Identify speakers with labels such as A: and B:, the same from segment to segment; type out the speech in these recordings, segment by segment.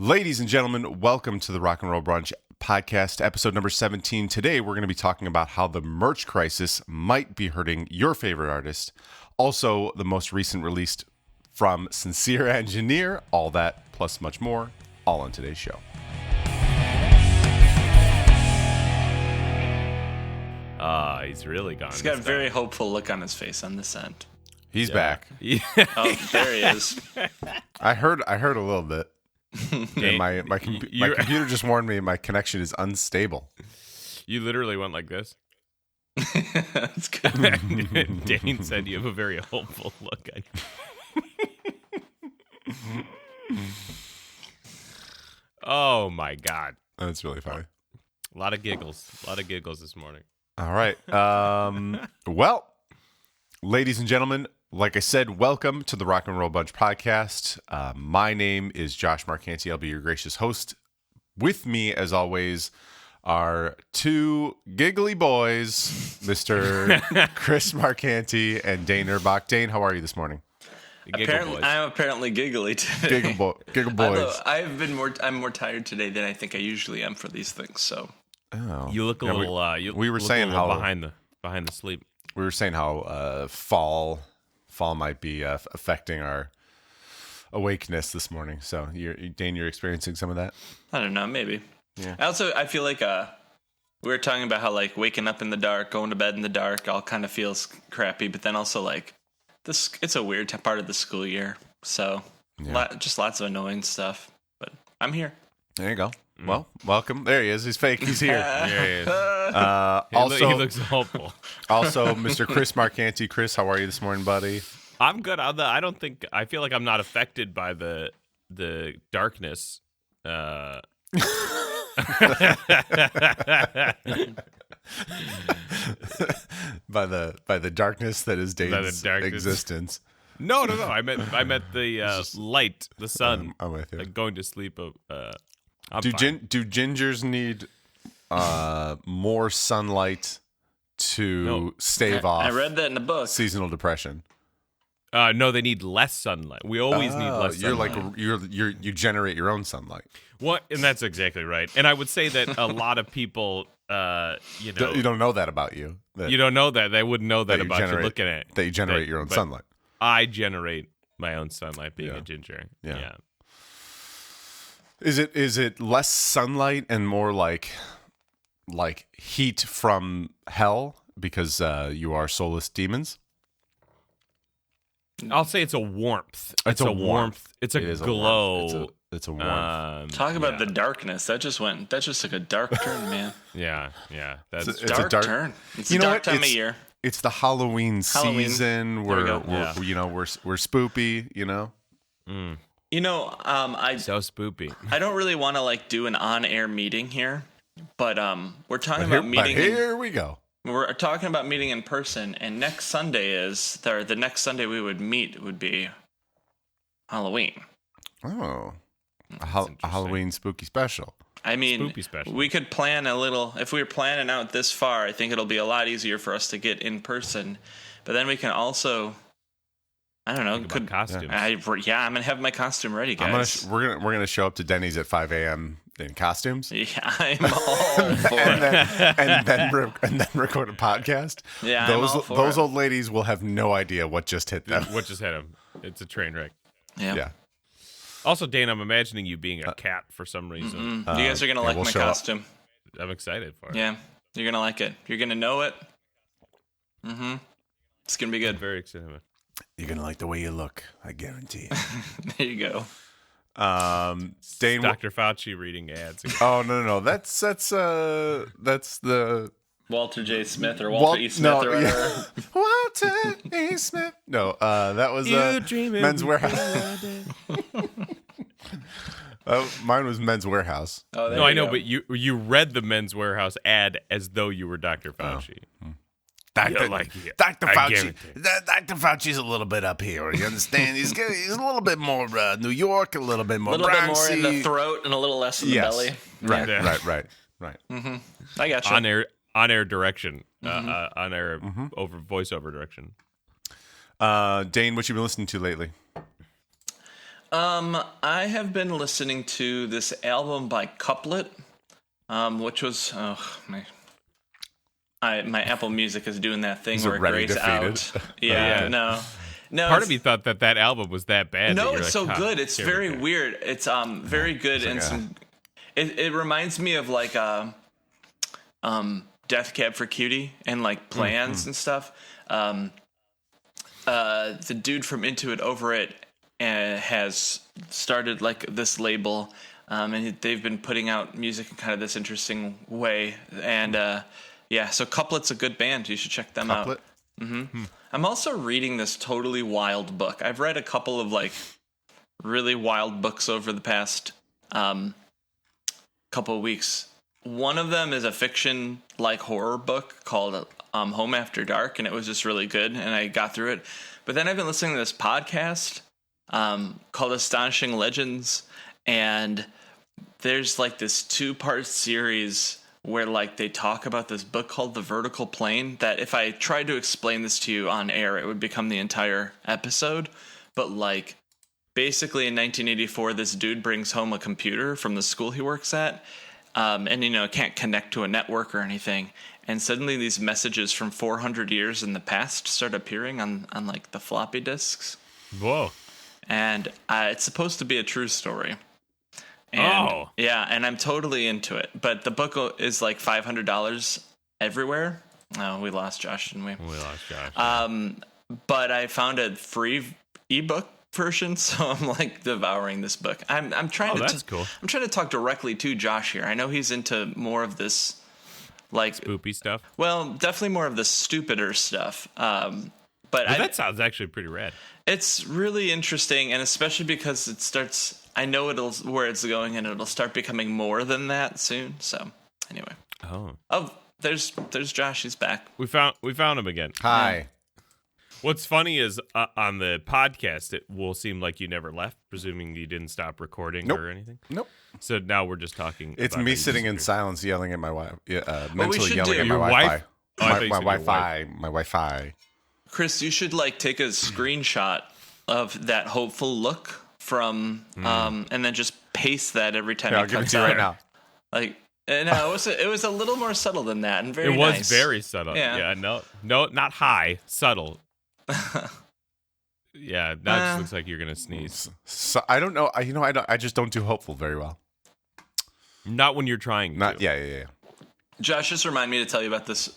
A: Ladies and gentlemen, welcome to the Rock and Roll Brunch podcast, episode number 17. Today, we're going to be talking about how the merch crisis might be hurting your favorite artist. Also, the most recent release from Sincere Engineer, all that plus much more, all on today's show.
B: He's really gone.
C: He's got a very hopeful look on his face on this end.
A: He's back.
C: Yeah. Oh, there he is.
A: I heard a little bit. And my computer just warned me my connection is unstable.
B: You literally went like this.
C: That's good.
B: Dane said you have a very hopeful look on you. Oh my God.
A: That's really funny.
B: A lot of giggles this morning.
A: All right. Well, ladies and gentlemen, like I said, welcome to the Rock and Roll Bunch podcast. My name is Josh Marcanti. I'll be your gracious host. With me, as always, are two giggly boys, Mr. Chris Marcanti and Dane Erbach. Dane, how are you this morning?
C: I'm apparently giggly today.
A: Giggle boys.
C: Although I'm more tired today than I think I usually am for these things. So
B: you look a little.
A: We were saying how
B: behind the sleep.
A: We were saying how fall might be affecting our awakeness this morning. So, Dane, you're experiencing some of that?
C: I don't know, maybe.
A: Yeah.
C: I feel like we were talking about how like waking up in the dark, going to bed in the dark, all kind of feels crappy. But then also like it's a weird part of the school year. So just lots of annoying stuff. But I'm here.
A: There you go. Well, welcome. There he is. He's fake. He's here.
B: There he is.
A: Also,
B: he looks hopeful.
A: Also, Mr. Chris Marcanti. Chris, how are you this morning, buddy?
B: I'm good. I feel like I'm not affected by the darkness. By
A: the darkness that is Dane's existence.
B: No. I meant the light, the sun.
A: I'm with you.
B: Like going to sleep.
A: Do gingers need more sunlight to stave off?
C: I read that in the book.
A: Seasonal depression.
B: No, they need less sunlight. We always need less sunlight.
A: You generate your own sunlight.
B: What? And that's exactly right. And I would say that a lot of people,
A: you don't know that about you.
B: You don't know that. They wouldn't know that about you looking at it.
A: That you generate your own sunlight.
B: I generate my own sunlight being a ginger.
A: Yeah. Is it less sunlight and more like heat from hell because you are soulless demons?
B: I'll say it's a warmth. It's a warmth. It's a glow.
A: It's a warmth.
C: Talk about the darkness. That just took a dark turn, man.
B: Yeah. That's
C: it's a dark turn. It's a dark time of year.
A: It's the Halloween season. We're spoopy. You know.
B: Mm.
C: So
B: spoopy.
C: I don't really want to like do an on-air meeting here, but we're talking about meeting.
A: Here we go.
C: We're talking about meeting in person, and next Sunday the next Sunday we would meet would be Halloween.
A: Oh, a Halloween spooky special.
C: I mean,
B: spooky special.
C: We could plan a little. If we were planning out this far, I think it'll be a lot easier for us to get in person. But then we can also, I don't know,
B: costumes.
C: I'm gonna have my costume ready, guys.
A: We're gonna show up to Denny's at 5 a.m. in costumes.
C: Yeah, I'm all for it.
A: And then record a podcast.
C: Yeah,
A: those old ladies will have no idea what just hit them.
B: What just hit them? It's a train wreck.
C: Yeah.
B: Also, Dane, I'm imagining you being a cat for some reason.
C: You guys are gonna like my costume.
B: I'm excited for it.
C: Yeah, you're gonna like it. You're gonna know it. It's gonna be good.
B: I'm very excited.
A: You're gonna like the way you look. I guarantee it.
C: There you go.
A: Dane,
B: Dr. Fauci reading ads.
A: Oh no, that's the
C: Walter J. Smith or Walter E. Smith or whatever.
A: Walter E. Smith. No, that was Men's Warehouse. Mine was Men's Warehouse.
C: Oh,
B: no, I know, but you read the Men's Warehouse ad as though you were Dr. Fauci.
A: Dr. Fauci. Dr. Fauci's a little bit up here. You understand? He's a little bit more New York, a little bit more Bronxy.
C: A little bit more in the throat and a little less in the belly.
A: Right,
C: Yeah.
A: right.
C: Mm-hmm. I got you.
B: On air direction. On air over voiceover direction.
A: Dane, what you been listening to lately?
C: I have been listening to this album by Couplet, which was my Apple Music is doing that thing where it grays out. Yeah, no.
B: Part of me thought that album was that bad.
C: No,
B: that
C: it's so good. It's very weird. It's very good and it reminds me of like Death Cab for Cutie and like Plans and stuff. The dude from Into It Over It has started like this label, and they've been putting out music in kind of this interesting way. And so Couplet's a good band. You should check them out. I'm also reading this totally wild book. I've read a couple of like really wild books over the past couple of weeks. One of them is a fiction like horror book called Home After Dark, and it was just really good, and I got through it. But then I've been listening to this podcast called Astonishing Legends, and there's like this 2-part series where like they talk about this book called The Vertical Plane that if I tried to explain this to you on air, it would become the entire episode. But like basically in 1984, this dude brings home a computer from the school he works at, and can't connect to a network or anything. And suddenly these messages from 400 years in the past start appearing on like the floppy disks.
B: Whoa.
C: And it's supposed to be a true story. And, yeah, and I'm totally into it. But the book is like $500 everywhere. Oh, we lost Josh, didn't we?
B: We lost Josh.
C: But I found a free ebook version, so I'm like devouring this book. I'm trying to.
B: That's cool.
C: I'm trying to talk directly to Josh here. I know he's into more of this, like
B: spoopy stuff.
C: Well, definitely more of the stupider stuff. But
B: that sounds actually pretty rad.
C: It's really interesting, and especially because it starts. I know where it's going, and it'll start becoming more than that soon. So, anyway. Oh, there's Josh. He's back.
B: We found him again.
A: Hi.
C: Yeah.
B: What's funny is on the podcast, it will seem like you never left, presuming you didn't stop recording or anything.
A: Nope.
B: So now we're just talking.
A: It's
B: about
A: me sitting in silence, yelling at my wife, mentally
C: yelling
A: at my
B: Your
A: Wi-Fi.
B: wife?
A: My Wi-Fi.
C: Chris, you should like take a screenshot of that hopeful look from, and then just paste that every time.
A: I'll give it to you right now.
C: Like, no, it was a little more subtle than that, and very.
B: It was
C: nice.
B: very subtle. Yeah. No, not high, subtle. Yeah, that just looks like you're gonna sneeze.
A: So I don't know. I just don't do hopeful very well.
B: Not when you're trying.
A: Yeah.
C: Josh, just remind me to tell you about this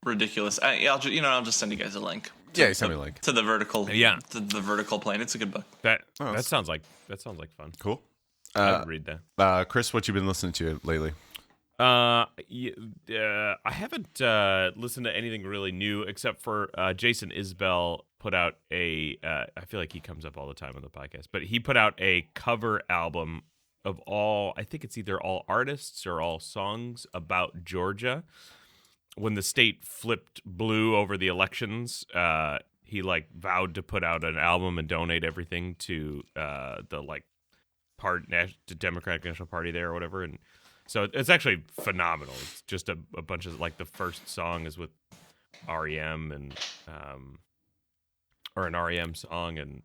C: ridiculous. I'll just send you guys a link.
A: Yeah, send me a link
C: to the vertical.
B: Yeah,
C: to the Vertical Plane. It's a good book.
B: That sounds like fun.
A: Cool.
B: I would read
A: that. Chris, what you been listening to lately?
B: I haven't listened to anything really new except for Jason Isbell put out I feel like he comes up all the time on the podcast, but he put out a cover album of I think it's either all artists or all songs about Georgia. When the state flipped blue over the elections, he like vowed to put out an album and donate everything to the like to Democratic National Party there or whatever. And so it's actually phenomenal. It's just a bunch of like the first song is with REM and or an REM song, and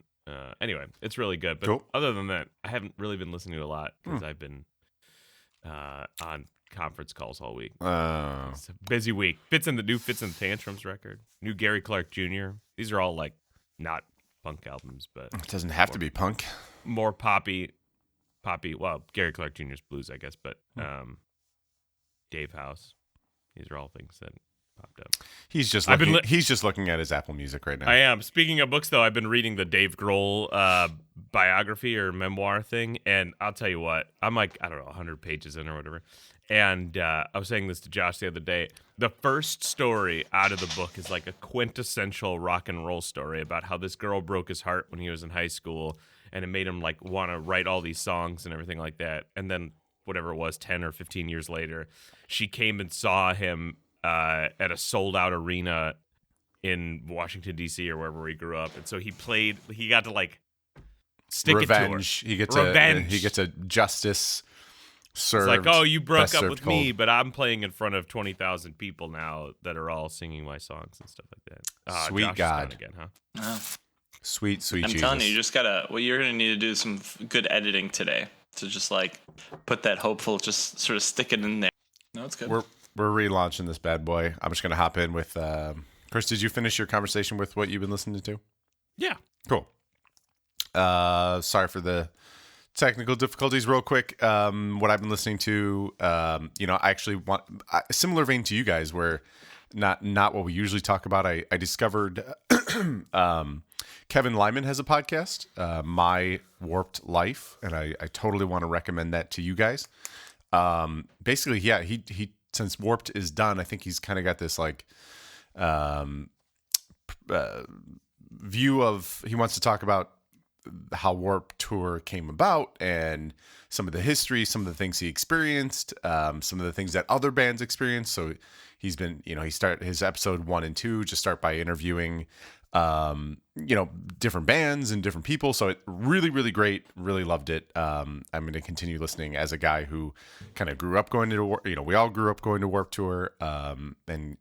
B: anyway, it's really good. But
A: cool.
B: Other than that, I haven't really been listening to a lot because I've been on conference calls all week. It's a busy week. Fits in the Tantrums record, new Gary Clark Jr. These are all like not punk albums, but
A: it doesn't have to be punk.
B: More poppy. Well, Gary Clark Jr.'s blues, I guess, but Dave House. These are all things that popped up.
A: He's just looking at his Apple Music right now.
B: I am. Speaking of books, though, I've been reading the Dave Grohl biography or memoir thing, and I'll tell you what, I'm like, I don't know, 100 pages in or whatever. And I was saying this to Josh the other day. The first story out of the book is like a quintessential rock and roll story about how this girl broke his heart when he was in high school, and it made him like want to write all these songs and everything like that. And then whatever it was, 10 or 15 years later, she came and saw him at a sold-out arena in Washington, D.C. or wherever he grew up. And so he got to like stick
A: revenge.
B: It to her. Revenge.
A: He gets a justice served.
B: It's like, oh, you broke up with
A: cold.
B: me, but I'm playing in front of 20,000 people now that are all singing my songs and stuff like that.
A: Sweet
B: Josh
A: God.
B: is gone again, huh?
A: Sweet
C: I'm
A: Jesus.
C: telling you just gotta. Well, you're gonna need to do some good editing today to just like put that hopeful, just sort of stick it in there. No, it's good.
A: We're relaunching this bad boy. I'm just gonna hop in with Chris. Did you finish your conversation with what you've been listening to?
B: Yeah.
A: Cool. Sorry for the technical difficulties. Real quick, what I've been listening to, I actually want a similar vein to you guys, where not what we usually talk about. I discovered Kevin Lyman has a podcast, My Warped Life, and I totally want to recommend that to you guys. Basically, yeah, he since Warped is done, I think he's kind of got this like view of, he wants to talk about how Warped Tour came about and some of the history, some of the things he experienced, some of the things that other bands experienced. So he's been, he started his episode 1 and 2 just start by interviewing, different bands and different people. So it really, really great. Really loved it. I'm going to continue listening as a guy who kind of grew up going to, we all grew up going to Warped Tour, and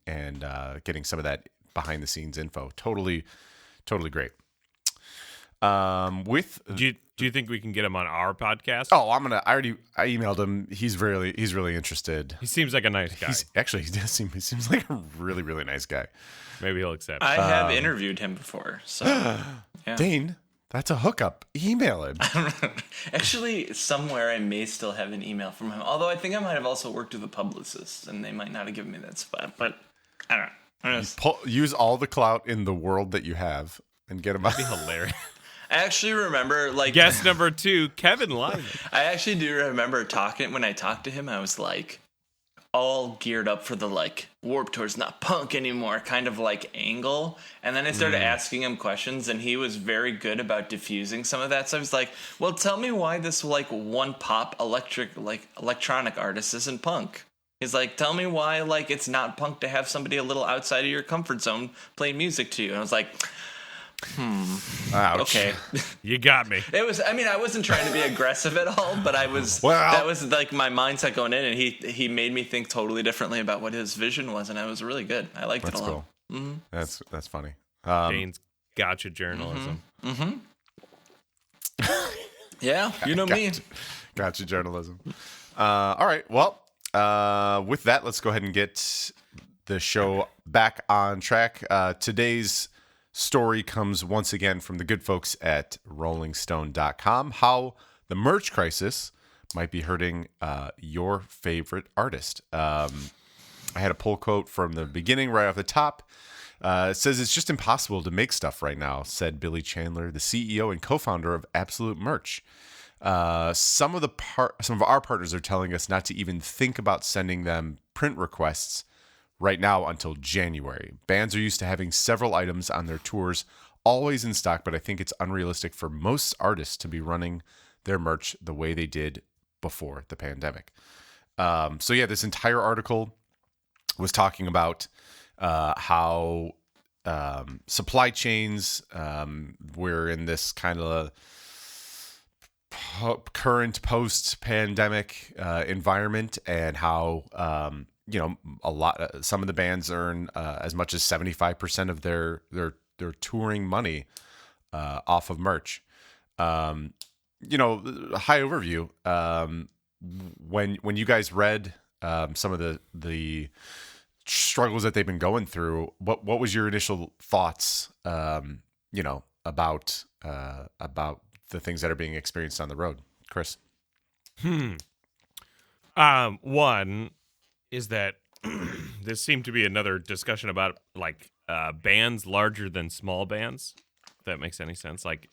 A: getting some of that behind the scenes info. Totally great.
B: Do you think we can get him on our podcast?
A: Oh, I emailed him. He's really interested.
B: He seems like a nice guy.
A: He seems like a really, really nice guy.
B: Maybe he'll accept.
C: I have interviewed him before, so yeah.
A: Dane, that's a hookup. Email him.
C: Actually, somewhere I may still have an email from him. Although I think I might have also worked with a publicist, and they might not have given me that spot. But I don't know.
A: Use all the clout in the world that you have and get him out.
B: That'd be hilarious.
C: I actually remember, like,
B: guest number 2, Kevin Lyman.
C: I actually do remember when I talked to him, I was like all geared up for the like Warped Tour's not punk anymore kind of like angle. And then I started asking him questions, and he was very good about diffusing some of that. So I was like, well, tell me why this like one pop electronic artist isn't punk. He's like, tell me why like it's not punk to have somebody a little outside of your comfort zone play music to you. And I was like,
A: Ouch.
C: okay.
B: You got me.
C: It was, I mean, I wasn't trying to be aggressive at all, but that was like my mindset going in, and he made me think totally differently about what his vision was, and it was really good. I liked it a lot.
A: Cool. Mm-hmm. That's funny.
B: Dane's gotcha journalism.
C: Mm-hmm. Yeah, you know me.
A: Gotcha journalism. All right. Well, with that, let's go ahead and get the show back on track. Today's story comes once again from the good folks at rollingstone.com. How the merch crisis might be hurting your favorite artist. I had a pull quote from the beginning right off the top. It says, "It's just impossible to make stuff right now," said Billy Chandler, the CEO and co-founder of Absolute Merch. Some of our partners are telling us not to even think about sending them print requests right now until January. Bands are used to having several items on their tours always in stock, but I think it's unrealistic for most artists to be running their merch the way they did before the pandemic. So yeah, this entire article was talking about how supply chains, we're in this kind of current post-pandemic environment, and how some of the bands earn as much as 75% of their touring money off of merch. High overview. When you guys read some of the struggles that they've been going through, what was your initial thoughts? About the things that are being experienced on the road, Chris?
B: One is that this seemed to be another discussion about like bands larger than small bands. If that makes any sense. Like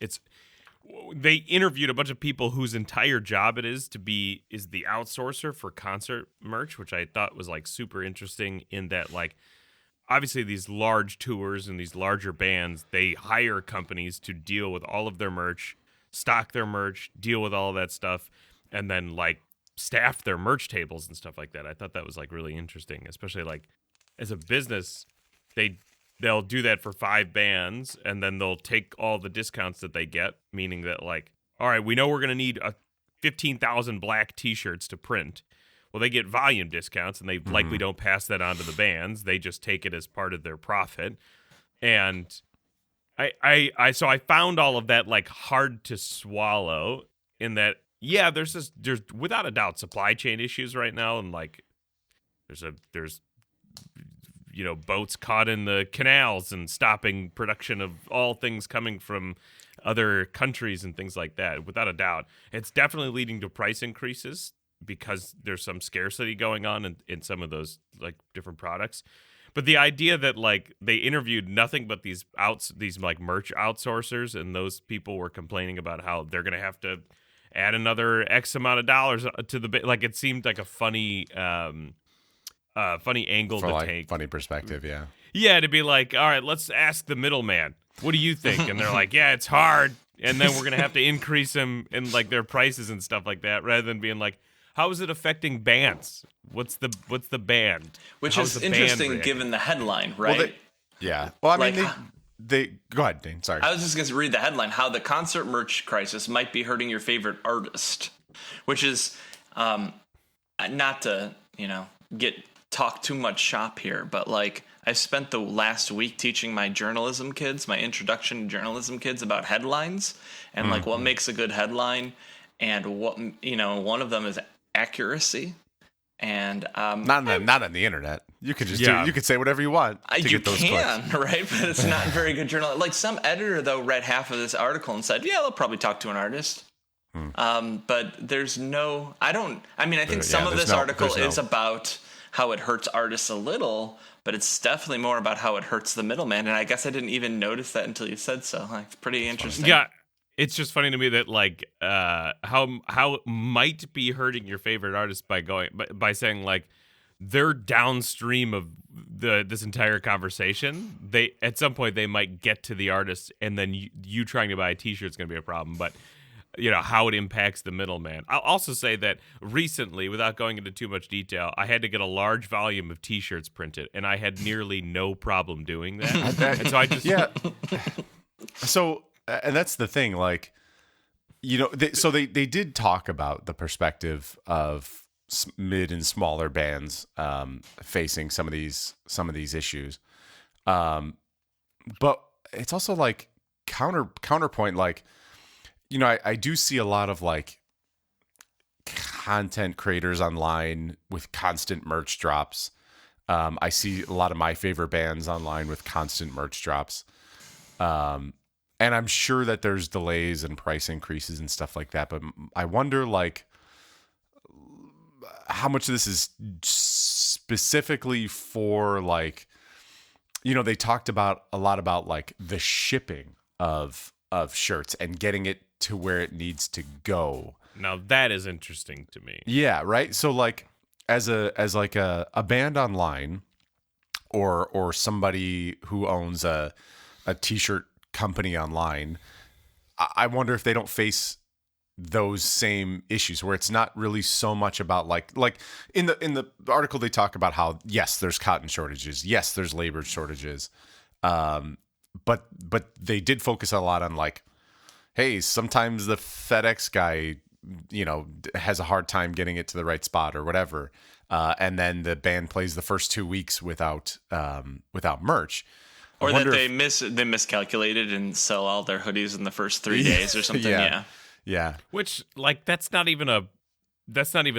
B: they interviewed a bunch of people whose entire job it is the outsourcer for concert merch, which I thought was like super interesting in that, like, obviously these large tours and these larger bands, they hire companies to deal with all of their merch, stock their merch, deal with all of that stuff, and then like staff their merch tables and stuff like that. I thought that was like really interesting, especially like as a business, they'll do that for 5 bands, and then they'll take all the discounts that they get, meaning that like, all right, we know we're going to need 15,000 black t-shirts to print. Well, they get volume discounts, and they likely don't pass that on to the bands. They just take it as part of their profit. And So I found all of that like hard to swallow in that, yeah, there's without a doubt supply chain issues right now, and like there's boats caught in the canals and stopping production of all things coming from other countries and things like that. Without a doubt, it's definitely leading to price increases because there's some scarcity going on in some of those like different products. But the idea that like they interviewed nothing but these like merch outsourcers, and those people were complaining about how they're going to have to add another X amount of dollars to the like, it seemed like a funny angle
A: For
B: to
A: like
B: take.
A: funny perspective, yeah.
B: Yeah, to be like, all right, let's ask the middleman. What do you think? And they're like, yeah, it's hard. And then we're going to have to increase them in like their prices and stuff like that, rather than being like, how is it affecting bands? What's the band?
C: Which
B: How's
C: is
B: the band
C: interesting
B: reacting?
C: given the headline, right?
A: Yeah. Well, I mean,
C: Like,
A: they go ahead, Dane. Sorry.
C: I was just going to read the headline, how the concert merch crisis might be hurting your favorite artist, which is not to, talk too much shop here, but like I spent the last week teaching my journalism kids, my introduction to journalism kids, about headlines and like what makes a good headline, and what, one of them is accuracy. And
A: not on the internet. You could just
B: Yeah.
A: you could say whatever you want to
C: you
A: get those
C: can,
A: clicks.
C: right? But it's not very good journalism. Like some editor, though, read half of this article and said, yeah, they'll probably talk to an artist. But there's no, I think some of this article is about how it hurts artists a little, but it's definitely more about how it hurts the middleman. And I guess I didn't even notice that until you said so. Like, it's pretty interesting.
B: Yeah, it's just funny to me that like how it might be hurting your favorite artist by saying like they're downstream of this entire conversation. They at some point they might get to the artist, and then you trying to buy a T-shirt is going to be a problem. But how it impacts the middleman. I'll also say that recently, without going into too much detail, I had to get a large volume of T-shirts printed, and I had nearly no problem doing that. And so I just
A: So, and that's the thing, like, they did talk about the perspective of mid and smaller bands facing some of these issues, but it's also like counterpoint, like. I do see a lot of like content creators online with constant merch drops. I see a lot of my favorite bands online with constant merch drops. And I'm sure that there's delays and price increases and stuff like that. But I wonder like how much of this is specifically for like, they talked a lot about like the shipping of shirts and getting it to where it needs to go.
B: Now that is interesting to me.
A: Yeah, right. So like as a band online or somebody who owns a T-shirt company online, I wonder if they don't face those same issues where it's not really so much about like in the article they talk about how yes, there's cotton shortages, yes, there's labor shortages, but they did focus a lot on like, hey, sometimes the FedEx guy, has a hard time getting it to the right spot or whatever. And then the band plays the first 2 weeks without merch.
C: Or that they miscalculated and sell all their hoodies in the first 3 days or something.
A: Yeah.
B: Which like that's not even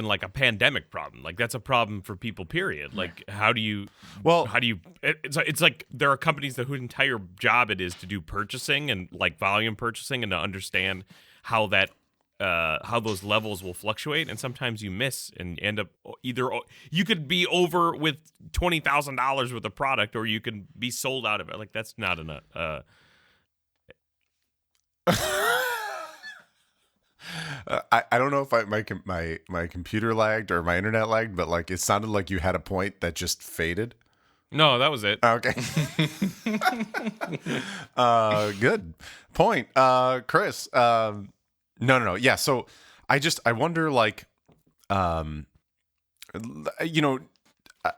B: like a pandemic problem. Like that's a problem for people, period. Like it's like there are companies whose entire job it is to do purchasing and like volume purchasing and to understand how those levels will fluctuate. And sometimes you miss and end up either you could be over with $20,000 worth of product, or you can be sold out of it. Like that's not enough.
A: I don't know if my computer lagged or my internet lagged, but like it sounded like you had a point that just faded.
B: No, that was it.
A: Okay. Good point. Chris. No. Yeah. So I wonder like, I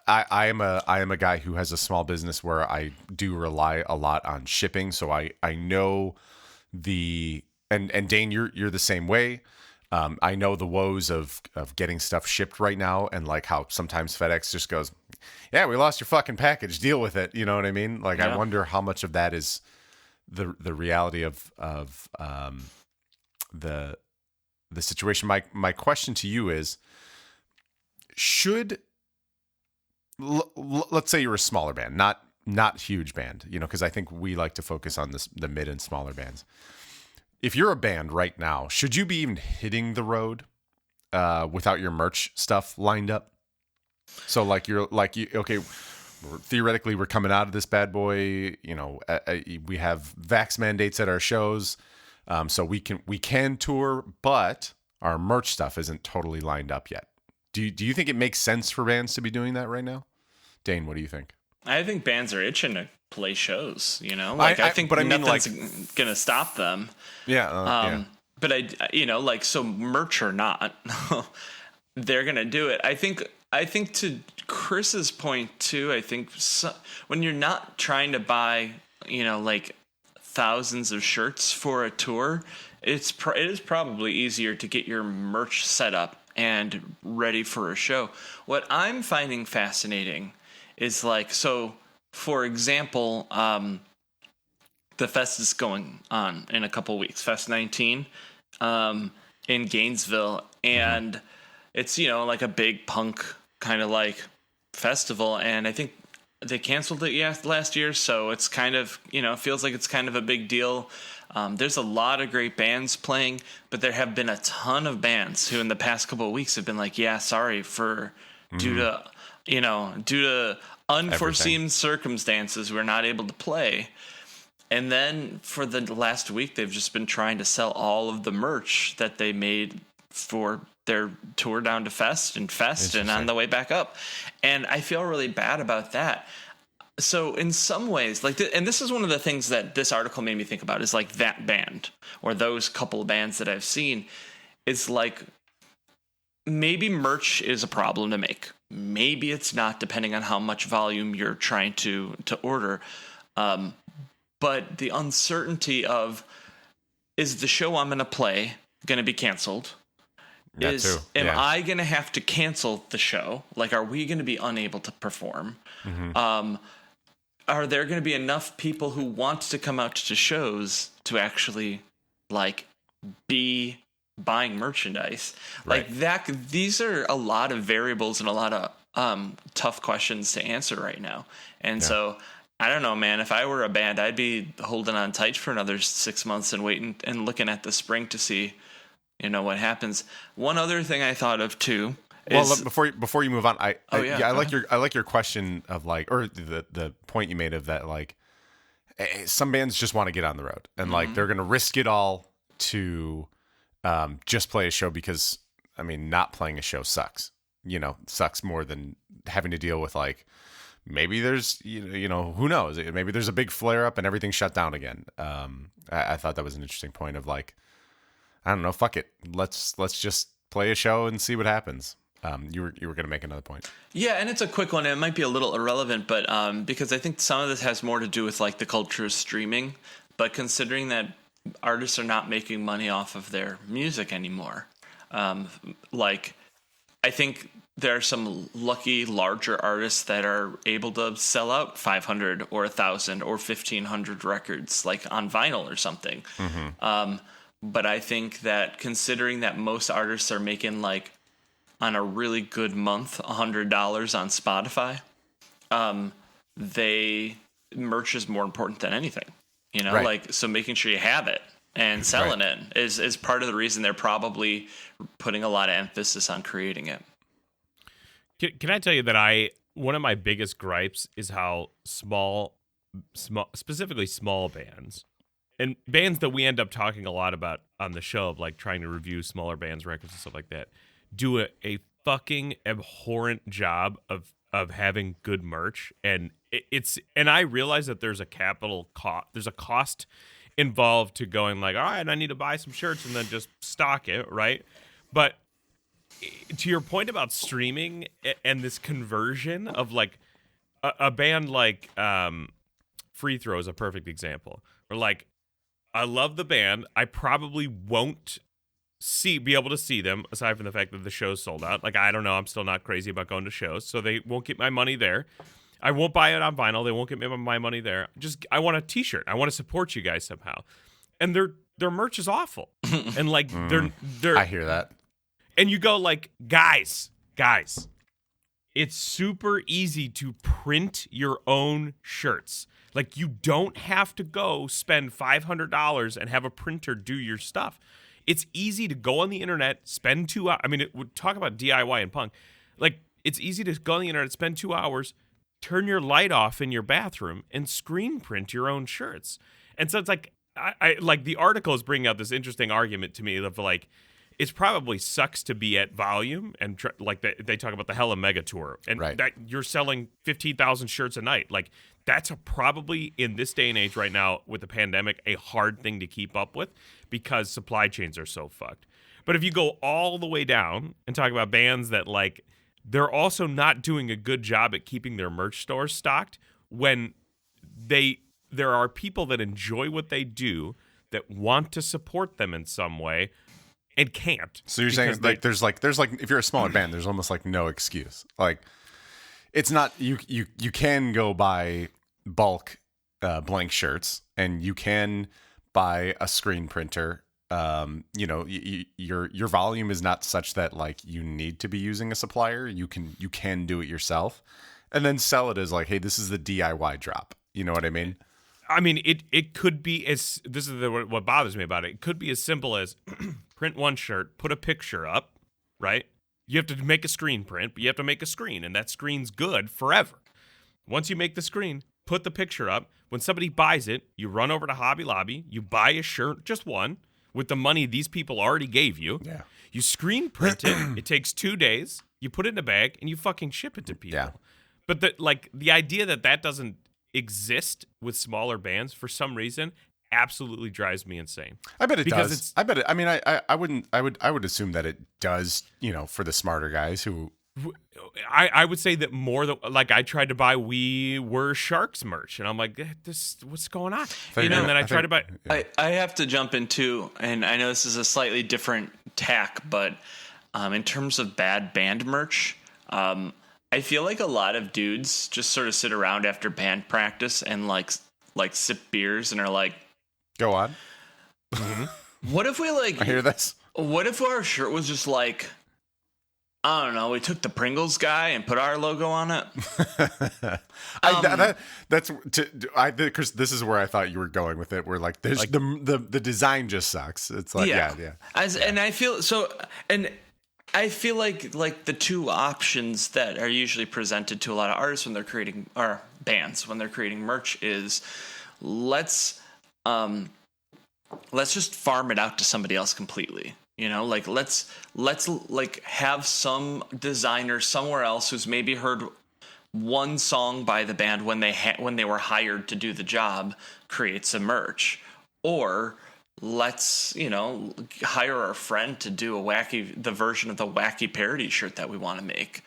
A: am a guy who has a small business where I do rely a lot on shipping. So I know and Dane, you're the same way. I know the woes of getting stuff shipped right now, and like how sometimes FedEx just goes, yeah, we lost your fucking package, deal with it. You know what I mean? Like, yeah. I wonder how much of that is the reality of the situation. My question to you is, should let's say you're a smaller band, not huge band, because I think we like to focus on the mid and smaller bands. If you're a band right now, should you be even hitting the road without your merch stuff lined up? So okay, theoretically we're coming out of this bad boy. We have vax mandates at our shows, so we can tour, but our merch stuff isn't totally lined up yet. Do you think it makes sense for bands to be doing that right now? Dane, what do you think?
C: I think bands are itching to play shows, I think nothing's going to stop them.
A: Yeah.
C: But so merch or not, they're going to do it. I think to Chris's point too, I think when you're not trying to buy, thousands of shirts for a tour, it is probably easier to get your merch set up and ready for a show. What I'm finding fascinating is for example, the fest is going on in a couple weeks, Fest 19 in Gainesville, and it's a big punk kind of festival, and I think they canceled it last year, so it's kind of feels like it's kind of a big deal. There's a lot of great bands playing, but there have been a ton of bands who in the past couple of weeks have been sorry for due to unforeseen circumstances, we're not able to play. And then for the last week, they've just been trying to sell all of the merch that they made for their tour down to Fest and on the way back up. And I feel really bad about that. So in some ways, and this is one of the things that this article made me think about, is that band or those couple of bands that I've seen, is maybe merch is a problem to make. Maybe it's not, depending on how much volume you're trying to order. But the uncertainty of, is the show I'm going to play going to be canceled? Am I going to have to cancel the show? Are we going to be unable to perform? Mm-hmm. Are there going to be enough people who want to come out to shows to actually be buying merchandise?
A: Right.
C: These are a lot of variables and a lot of tough questions to answer right now. And so I don't know, man. If I were a band, I'd be holding on tight for another 6 months and waiting and looking at the spring to see, what happens. One other thing I thought of too. Is,
A: before you move on, I like your question of or the point you made of that, some bands just want to get on the road and they're going to risk it all to just play a show, because not playing a show sucks. Sucks more than having to deal with maybe there's who knows, maybe there's a big flare up and everything's shut down again. I thought that was an interesting point of I don't know, fuck it, let's just play a show and see what happens. You were going to make another point.
C: Yeah, and it's a quick one. It might be a little irrelevant, but because I think some of this has more to do with the culture of streaming. But considering that artists are not making money off of their music anymore, I think there are some lucky larger artists that are able to sell out 500 or 1,000 or 1,500 records on vinyl or something. Mm-hmm. But I think that considering that most artists are making on a really good month $100 on Spotify, merch is more important than anything.
A: Right.
C: So making sure you have it and selling it is part of the reason they're probably putting a lot of emphasis on creating it.
B: Can I tell you that one of my biggest gripes is how specifically small bands, and bands that we end up talking a lot about on the show, of trying to review smaller bands' records and stuff like that, do a fucking abhorrent job of having good merch. And and I realize that there's a capital cost, there's a cost involved to going all right, I need to buy some shirts and then just stock it, right? But to your point about streaming and this conversion of a band Free Throw is a perfect example. Or I love the band, I probably won't be able to see them, aside from the fact that the show's sold out. I don't know, I'm still not crazy about going to shows, so they won't get my money there. I won't buy it on vinyl. They won't get me my money there. I want a T-shirt. I want to support you guys somehow. And their merch is awful. And like they're
A: I hear that.
B: And you go like, guys, it's super easy to print your own shirts. Like, you don't have to go spend $500 and have a printer do your stuff. It's easy to go on the internet, spend 2 hours. I mean, talk about DIY and punk. Like, it's easy to go on the internet, spend 2 hours, turn your light off in your bathroom, and screen print your own shirts. And so it's like, I like the article is bringing out this interesting argument to me of like, it probably sucks to be at volume and like they talk about the Hella Mega Tour and that you're selling 15,000 shirts a night. Like, that's probably in this day and age right now with the pandemic a hard thing to keep up with because supply chains are so fucked. But if you go all the way down and talk about bands that like they're also not doing a good job at keeping their merch stores stocked when there are people that enjoy what they do that want to support them in some way and can't.
A: So you're saying there's like if you're a smaller band, there's almost like no excuse. Like, it's not you can go buy bulk blank shirts and you can buy a screen printer. Your volume is not such that like you need to be using a supplier. You can do it yourself and then sell it as like, hey, this is the DIY drop. You know what I mean?
B: I mean, it could be as this is what bothers me about it. It could be as simple as print one shirt, put a picture up, right? You have to make a screen print, but you have to make a screen, and that screen's good forever. Once you make the screen, put the picture up. When somebody buys it, you run over to Hobby Lobby, you buy a shirt, just one, with the money these people already gave you.
A: Yeah.
B: You screen print it. It takes 2 days. You put it in a bag, and you fucking ship it to people.
A: Yeah.
B: But the idea that doesn't exist with smaller bands for some reason absolutely drives me insane.
A: I bet it
B: because
A: does. I bet it. I mean, I would assume that it does. You know, for the smarter guys who.
B: I would say that more than like I tried to buy We Were Sharks merch and I'm like, what's going on? And then I tried to buy.
C: Yeah. I have to jump in too, and I know this is a slightly different tack, but in terms of bad band merch, I feel like a lot of dudes just sort of sit around after band practice and like sip beers and are like,
A: go on.
C: What if we like?
A: I hear this.
C: What if our shirt was just like, I don't know, we took the Pringles guy and put our logo on it?
A: Because this is where I thought you were going with it. Where like there's like, the design just sucks. It's like yeah.
C: And I feel so, and I feel like the two options that are usually presented to a lot of artists when they're creating or bands when they're creating merch is let's just farm it out to somebody else completely. You know, like let's like have some designer somewhere else who's maybe heard one song by the band when they were hired to do the job create some merch, or let's hire our friend to do the version of the wacky parody shirt that we want to make.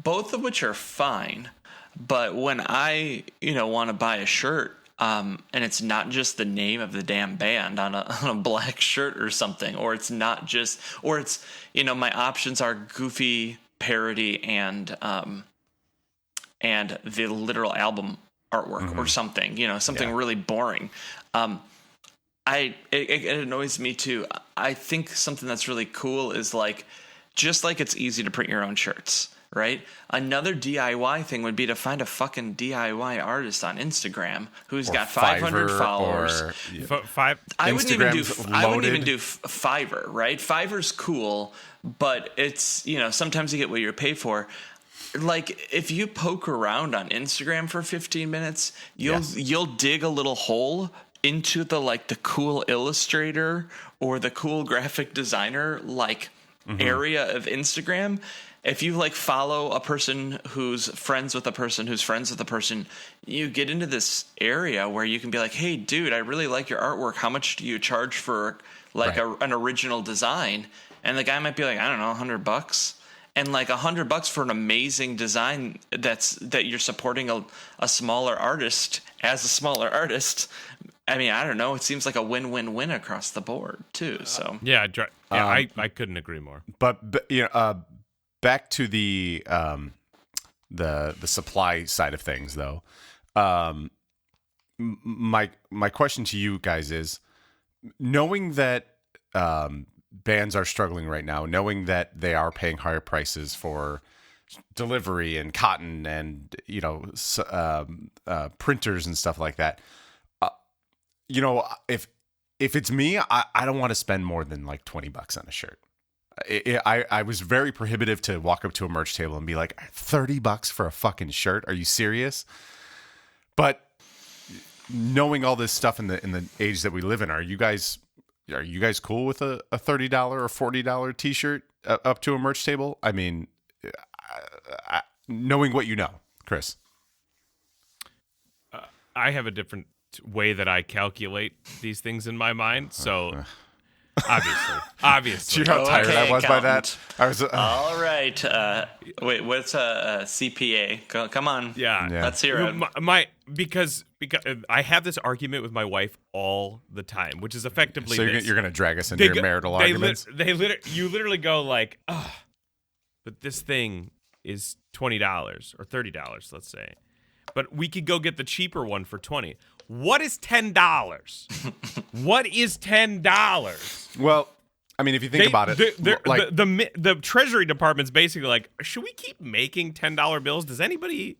C: Both of which are fine, but when I want to buy a shirt. And it's not just the name of the damn band on a black shirt or something, or it's my options are goofy parody and the literal album artwork or something, something really boring. It annoys me too. I think something that's really cool is like, just like it's easy to print your own shirts. Right? Another DIY thing would be to find a fucking DIY artist on Instagram who's got 500 followers. I wouldn't even do Fiverr, right? Fiverr's cool, but it's, sometimes you get what you pay for. Like if you poke around on Instagram for 15 minutes, you'll dig a little hole into the cool illustrator or the cool graphic designer area of Instagram. If you follow a person who's friends with a person who's friends with a person, you get into this area where you can be like, hey, dude, I really like your artwork. How much do you charge for an original design? And the guy might be like, I don't know, $100. And $100 for an amazing design that you're supporting a smaller artist as a smaller artist. I mean, I don't know. It seems like a win-win-win across the board too. So
B: I couldn't agree more.
A: But back to the the supply side of things, though. My question to you guys is, knowing that bands are struggling right now, knowing that they are paying higher prices for delivery and cotton and printers and stuff like that. If it's me, I don't want to spend more than like $20 on a shirt. I was very prohibitive to walk up to a merch table and be like, $30 for a fucking shirt? Are you serious? But knowing all this stuff in the age that we live in, are you guys cool with a $30 or $40 t-shirt up to a merch table? I mean, knowing what you know, Chris.
B: I have a different way that I calculate these things in my mind. So obviously.
A: Do you know how tired I was by that? I was.
C: All right. Wait, what's a CPA? Come on.
B: Yeah.
C: Let's hear it.
B: Because I have this argument with my wife all the time, which is effectively
A: so you're going to drag us into your marital arguments?
B: You literally go like, oh, but this thing is $20 or $30, let's say. But we could go get the cheaper one for $20. What is $10? What is $10?
A: Well, I mean, if you think about it,
B: the Treasury Department's basically like, should we keep making $10 bills? Does anybody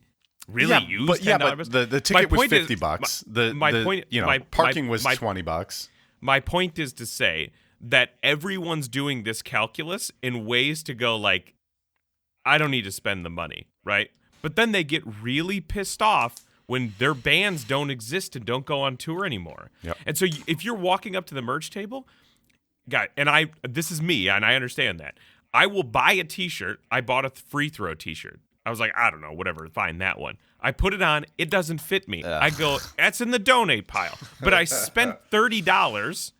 B: really use $10 bills?
A: But the ticket was $50. Parking was $20.
B: My point is to say that everyone's doing this calculus in ways to go like, I don't need to spend the money, right? But then they get really pissed off when their bands don't exist and don't go on tour anymore.
A: Yep.
B: And so if you're walking up to the merch table, this is me, and I understand that. I will buy a t-shirt. I bought a free throw t-shirt. I was like, I don't know, whatever, fine, that one. I put it on. It doesn't fit me.
A: Ugh.
B: I go, that's in the donate pile. But I spent $30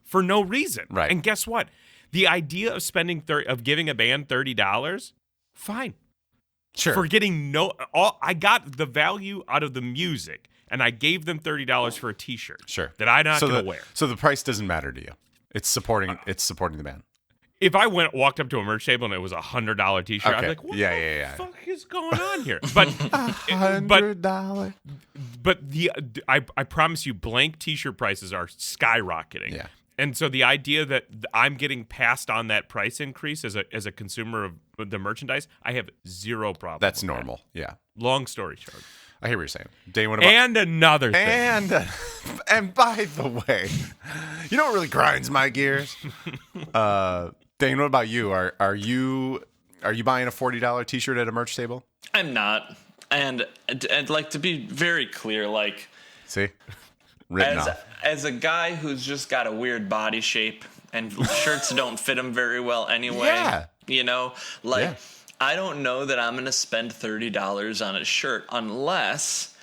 B: for no reason.
A: Right.
B: And guess what? The idea of giving a band $30, fine.
A: Sure.
B: For getting I got the value out of the music, and I gave them $30 for a t-shirt.
A: Sure.
B: That I'm not going to wear.
A: So the price doesn't matter to you. It's supporting the band.
B: If I walked up to a merch table and it was a $100 t-shirt, I'd be like, what the fuck is going on here? But
A: $100.
B: But I promise you, blank t-shirt prices are skyrocketing.
A: Yeah.
B: And so the idea that I'm getting passed on that price increase as a consumer of the merchandise, I have zero problem.
A: That's normal. Yeah.
B: Long story short.
A: I hear what you're saying. Dane, what about...
B: And another thing.
A: And by the way, you know what really grinds my gears? Dane, what about you? Are you buying a $40 t-shirt at a merch table?
C: I'm not. And like, to be very clear, like...
A: See? Written off.
C: As a guy who's just got a weird body shape and shirts don't fit him very well anyway, I don't know that I'm going to spend $30 on a shirt unless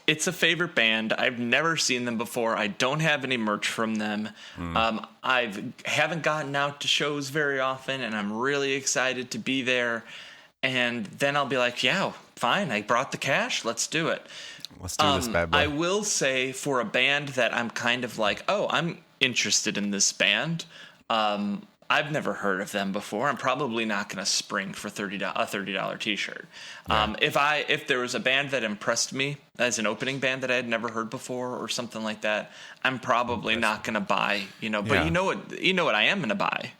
C: it's a favorite band. I've never seen them before. I don't have any merch from them. I haven't gotten out to shows very often, and I'm really excited to be there. And then I'll be like, yeah, fine. I brought the cash. Let's do it.
A: Let's do this bad boy.
C: I will say, for a band that I'm kind of like, oh, I'm interested in this band. I've never heard of them before. I'm probably not going to spring for a $30 t-shirt.
A: Yeah.
C: If there was a band that impressed me as an opening band that I had never heard before or something like that, I'm probably not going to buy. But you know what I am going to buy.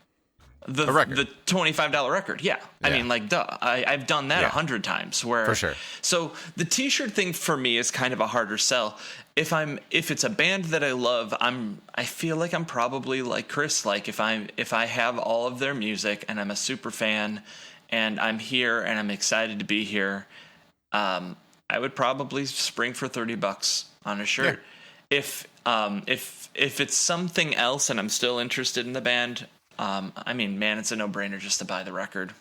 C: The $25 record, yeah. I mean, like, duh. I've done that 100 times. For
A: sure.
C: So the t-shirt thing for me is kind of a harder sell. If it's a band that I love, I feel like I'm probably like Chris. Like, if I have all of their music and I'm a super fan and I'm here and I'm excited to be here, I would probably spring for $30 on a shirt. Yeah. If it's something else and I'm still interested in the band. It's a no-brainer just to buy the record.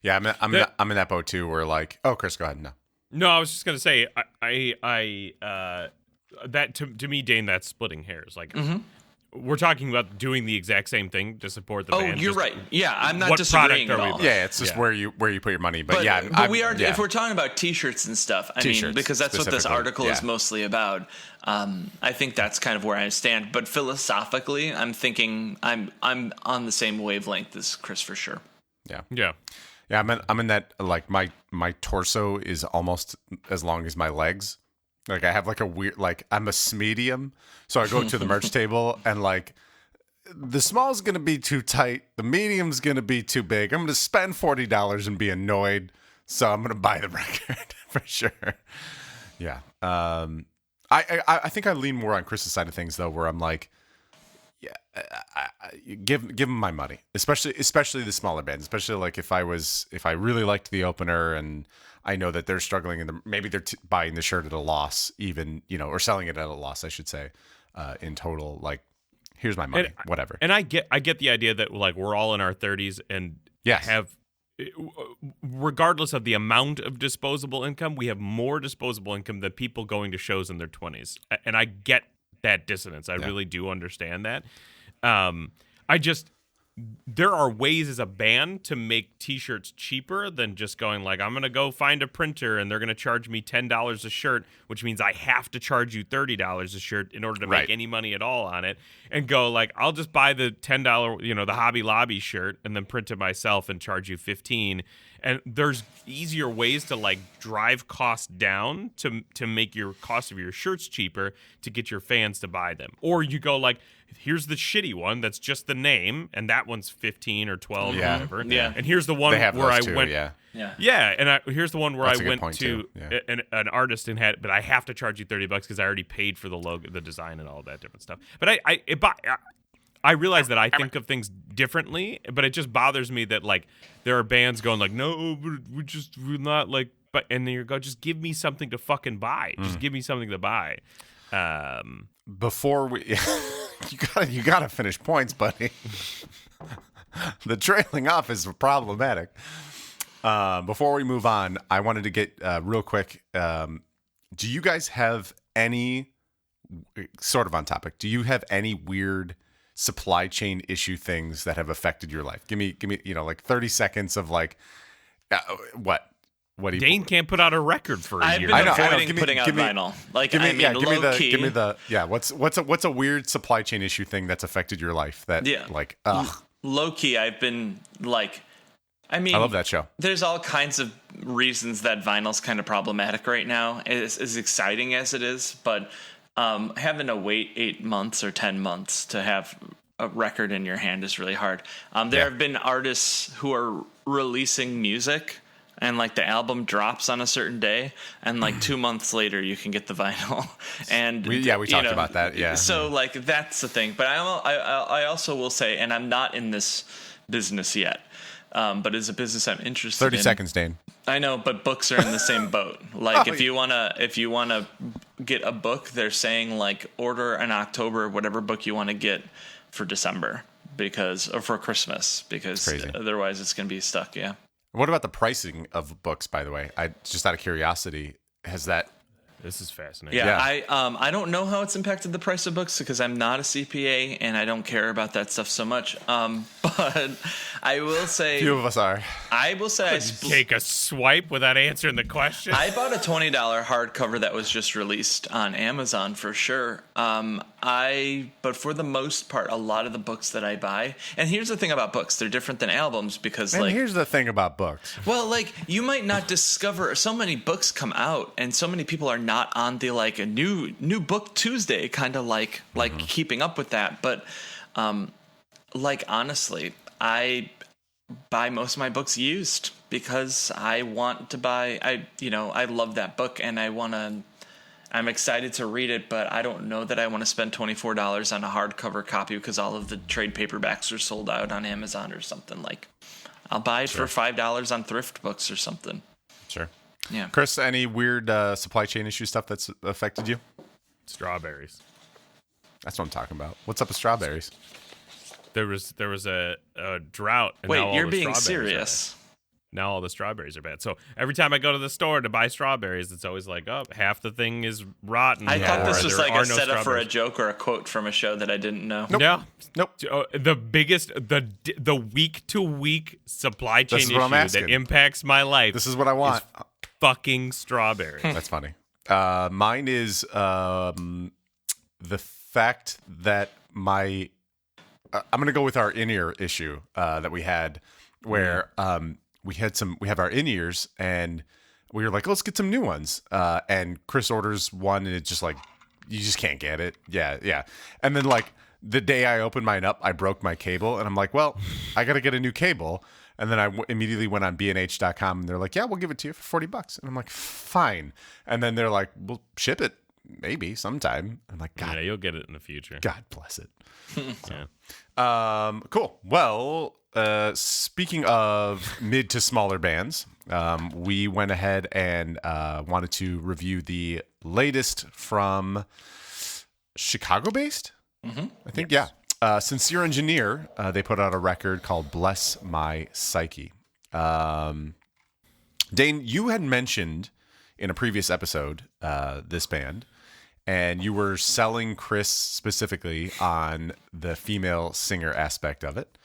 C: Yeah,
A: I'm in that boat too. Where like, oh, Chris, go ahead.
B: No, I was just gonna say, that to me, Dane, that's splitting hairs. Like, we're talking about doing the exact same thing to support the band.
C: Oh, you're right. Yeah, I'm not disagreeing at all.
A: Yeah, it's just where you put your money. But
C: we are. Yeah. If we're talking about T-shirts and stuff, because that's what this article is mostly about. I think that's kind of where I stand. But philosophically, I'm thinking I'm on the same wavelength as Chris for sure.
A: Yeah.
B: Yeah.
A: Yeah, I'm in that, like, my torso is almost as long as my legs. Like, I have like a weird, like, I'm a medium, so I go to the merch table and like the small's gonna be too tight, the medium's gonna be too big. I'm gonna spend $40 and be annoyed, so I'm gonna buy the record for sure. Yeah. I think I lean more on Chris's side of things though, where I'm like, yeah, give him my money, especially the smaller bands, especially like if I really liked the opener and I know that they're struggling and maybe they're buying the shirt at a loss, even, you know, or selling it at a loss, I should say, in total. Like, here's my money, whatever.
B: And I get the idea that like we're all in our 30s and
A: Yes.
B: have, regardless of the amount of disposable income, we have more disposable income than people going to shows in their 20s, and I get that dissonance. I really do understand that. There are ways as a band to make t-shirts cheaper than just going like, I'm going to go find a printer and they're going to charge me $10 a shirt, which means I have to charge you $30 a shirt in order to make any money at all on it, and go like, I'll just buy the $10, you know, the Hobby Lobby shirt and then print it myself and charge you $15. And there's easier ways to like drive costs down to make your cost of your shirts cheaper to get your fans to buy them. Or you go like, here's the shitty one that's just the name, and that one's 15 or 12 or whatever.
C: Yeah.
B: And here's the one where I went. Here's the one where
A: That's
B: I went to an artist and had, but I have to charge you $30 because I already paid for the logo, the design, and all that different stuff. But I realize that I think of things differently, but it just bothers me that like there are bands going like, no, we're not like, but, and then you go, just give me something to fucking buy. Just give me something to buy.
A: Before we, you gotta finish points, buddy. The trailing off is problematic. Before we move on, I wanted to get real quick. Do you guys have any, sort of on topic, do you have any weird supply chain issue things that have affected your life? Give me, you know, like 30 seconds of like, what do you?
B: Dane can't put out a record for a year.
C: I've been avoiding putting out vinyl. Like, low key.
A: Give me the what's a weird supply chain issue thing that's affected your life that like,
C: low key. I've been like, I
A: love that show.
C: There's all kinds of reasons that vinyl's kind of problematic right now. It's as exciting as it is, but having to wait 8 months or 10 months to have a record in your hand is really hard. There have been artists who are releasing music and like the album drops on a certain day and like 2 months later you can get the vinyl. And
A: we talked about that. Yeah.
C: So like that's the thing. But I also will say, and I'm not in this business yet, but it's a business I'm interested in.
A: 30 seconds, Dane.
C: I know, but books are in the same boat. Like if you wanna get a book, they're saying like order in October whatever book you want to get for December or for Christmas, because otherwise it's gonna be stuck. Yeah.
A: What about the pricing of books, by the way? Just out of curiosity, has that?
B: This is fascinating.
C: Yeah. I don't know how it's impacted the price of books because I'm not a CPA and I don't care about that stuff so much. But I will say,
A: few of us are.
C: I will say,
B: take a swipe without answering the question.
C: I bought a $20 hardcover that was just released on Amazon for sure. But for the most part, a lot of the books that I buy, and here's the thing about books, they're different than albums because
A: and here's the thing about books.
C: Well, like you might not discover, so many books come out and so many people are not on the like a new book Tuesday kind of like keeping up with that. But like honestly, I buy most of my books used because I want to buy. I love that book and I'm excited to read it, but I don't know that I want to spend $24 on a hardcover copy because all of the trade paperbacks are sold out on Amazon or something. Like, I'll buy it for $5 on thrift books or something.
A: Sure.
C: Yeah.
A: Chris, any weird supply chain issue stuff that's affected you?
B: Strawberries.
A: That's what I'm talking about. What's up with strawberries?
B: There was a drought. And
C: wait, you're being serious?
B: Now all the strawberries are bad. So every time I go to the store to buy strawberries, it's always like, oh, half the thing is rotten.
C: I thought this was like a setup for a
B: strawberries.
C: joke or a quote from a show that I didn't know.
A: Nope.
B: Yeah.
A: Nope.
B: The biggest, the week to week supply chain
A: This is what I'm
B: issue that
A: asking.
B: impacts my life.
A: This is what I want.
B: Fucking strawberries.
A: That's funny. Mine is the fact that I'm going to go with our in-ear issue that we had where we have our in-ears, and we were like, let's get some new ones. And Chris orders one, and it's just like, you just can't get it. Yeah. And then like the day I opened mine up, I broke my cable, and I'm like, well, I got to get a new cable. And then I immediately went on bnh.com, and they're like, yeah, we'll give it to you for $40. And I'm like, fine. And then they're like, we'll ship it maybe sometime. I'm like, God,
B: Yeah, you'll get it in the future.
A: God bless it.
B: Yeah.
A: Cool. Well, speaking of mid to smaller bands, we went ahead and wanted to review the latest from Chicago-based. I think, yes. Yeah. Sincere Engineer, they put out a record called Bless My Psyche. Dane, you had mentioned in a previous episode this band, and you were selling Chris specifically on the female singer aspect of it.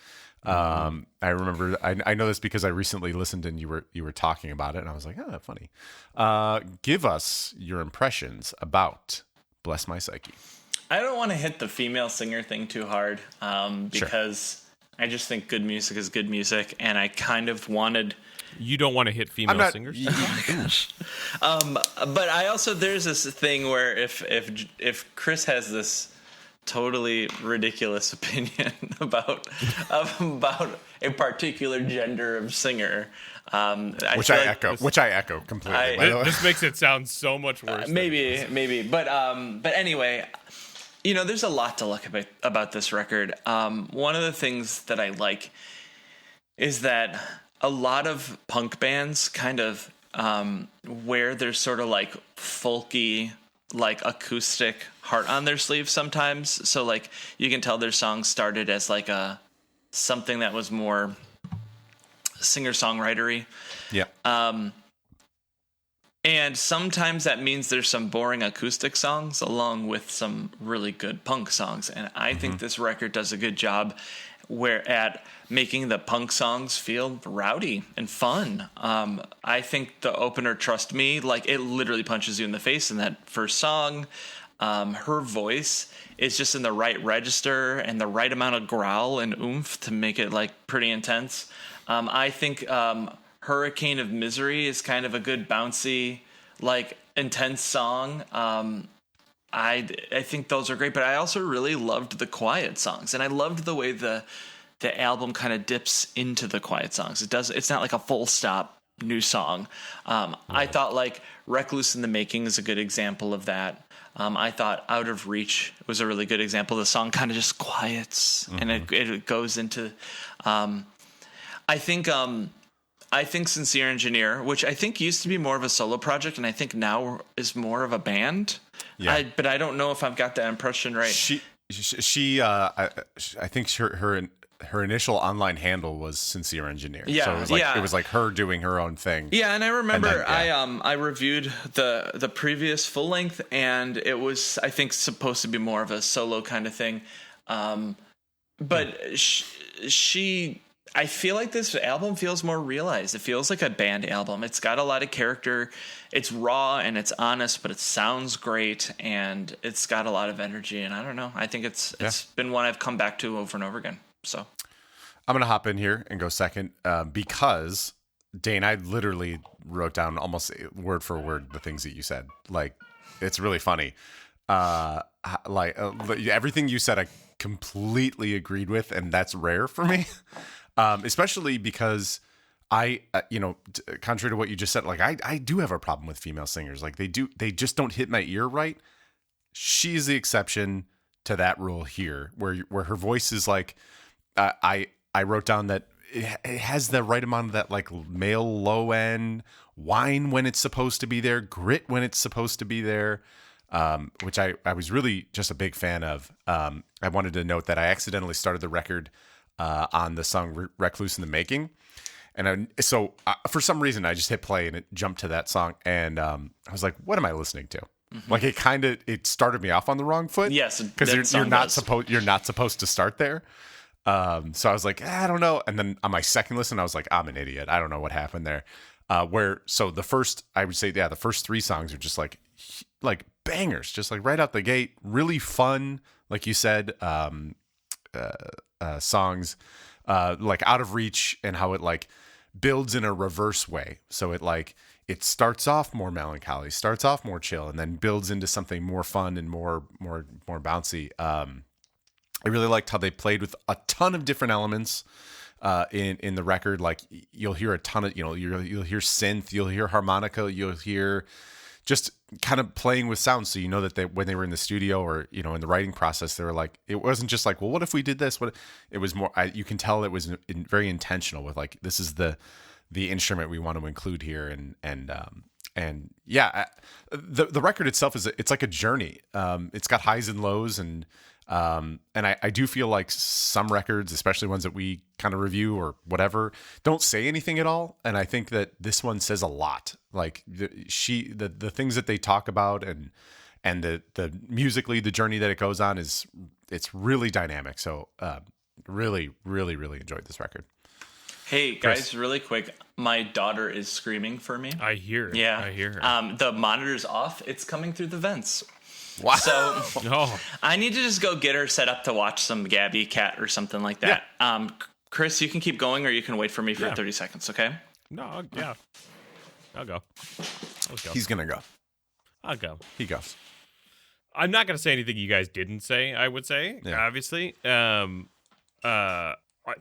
A: I remember, I know this because I recently listened and you were talking about it, and I was like, oh, funny. Give us your impressions about Bless My Psyche.
C: I don't want to hit the female singer thing too hard because I just think good music is good music, and I kind of wanted...
B: You don't want to hit female singers?
C: But I also, there's this thing where if Chris has this totally ridiculous opinion about a particular gender of singer,
A: which I echo completely.
B: This makes it sound so much worse.
C: Maybe, but anyway, you know, there's a lot to like about this record. One of the things that I like is that a lot of punk bands kind of wear their sort of like folky, like acoustic heart on their sleeve sometimes. So like you can tell their songs started as like something that was more singer-songwritery.
A: Yeah.
C: And sometimes that means there's some boring acoustic songs along with some really good punk songs. And I think this record does a good job at making the punk songs feel rowdy and fun. I think the opener, Trust Me, like it literally punches you in the face in that first song. Her voice is just in the right register and the right amount of growl and oomph to make it like pretty intense. I think Hurricane of Misery is kind of a good bouncy, like intense song. I think those are great, but I also really loved the quiet songs, and I loved the way the album kind of dips into the quiet songs. It's not like a full stop new song. I thought like Recluse in the Making is a good example of that. I thought Out of Reach was a really good example. The song kind of just quiets and it goes into. I think Sincere Engineer, which I think used to be more of a solo project, and I think now is more of a band. Yeah. But I don't know if I've got that impression right.
A: I think her initial online handle was Sincere Engineer.
C: Yeah,
A: so it was like her doing her own thing.
C: Yeah, and I remember I reviewed the previous full length, and it was, I think, supposed to be more of a solo kind of thing. But I feel like this album feels more realized. It feels like a band album. It's got a lot of character. It's raw and it's honest, but it sounds great, and it's got a lot of energy. And I don't know. I think it's been one I've come back to over and over again. So
A: I'm going to hop in here and go second because, Dane, I literally wrote down almost word for word the things that you said. Like, it's really funny. Everything you said, I completely agreed with, and that's rare for me. Especially because I, contrary to what you just said, like I do have a problem with female singers. Like they just don't hit my ear right. She's the exception to that rule here, where her voice is like, I wrote down that it has the right amount of that like male low end whine when it's supposed to be there, grit when it's supposed to be there. Which I was really just a big fan of. I wanted to note that I accidentally started the record on the song Recluse in the Making. And so for some reason, I just hit play and it jumped to that song. And I was like, what am I listening to? Mm-hmm. Like it started me off on the wrong foot.
C: Yes.
A: Because you're not supposed to start there. So I was like, I don't know. And then on my second listen, I was like, I'm an idiot. I don't know what happened there. So the first 3 songs are just like bangers, just like right out the gate, really fun. Like you said, songs like Out of Reach, and how it like builds in a reverse way. So it starts off more melancholy, starts off more chill, and then builds into something more fun and more bouncy. I really liked how they played with a ton of different elements in the record. Like you'll hear a ton of, you'll hear synth, you'll hear harmonica, you'll hear just kind of playing with sound. So that when they were in the studio or in the writing process, they were like, it wasn't just like, well, what if we did this? What it was more. You can tell it was very intentional with like, this is the instrument we want to include here, and yeah, the record itself it's like a journey. It's got highs and lows, and I do feel like some records, especially ones that we kind of review or whatever, don't say anything at all. And I think that this one says a lot. Like the things that they talk about and the musically, the journey that it goes on it's really dynamic. So really, really, really enjoyed this record.
C: Hey guys, really quick, my daughter is screaming for me.
B: I hear.
C: Yeah,
B: I hear her.
C: The monitor's off. It's coming through the vents.
A: Wow.
C: So
B: Oh.
C: I need to just go get her set up to watch some Gabby Cat or something like that. Yeah. Chris, you can keep going, or you can wait for me for 30 seconds. Okay?
B: No. Yeah. I'll go. Let's go.
A: He's gonna go.
B: I'll go.
A: He goes.
B: I'm not gonna say anything you guys didn't say. I would say, obviously.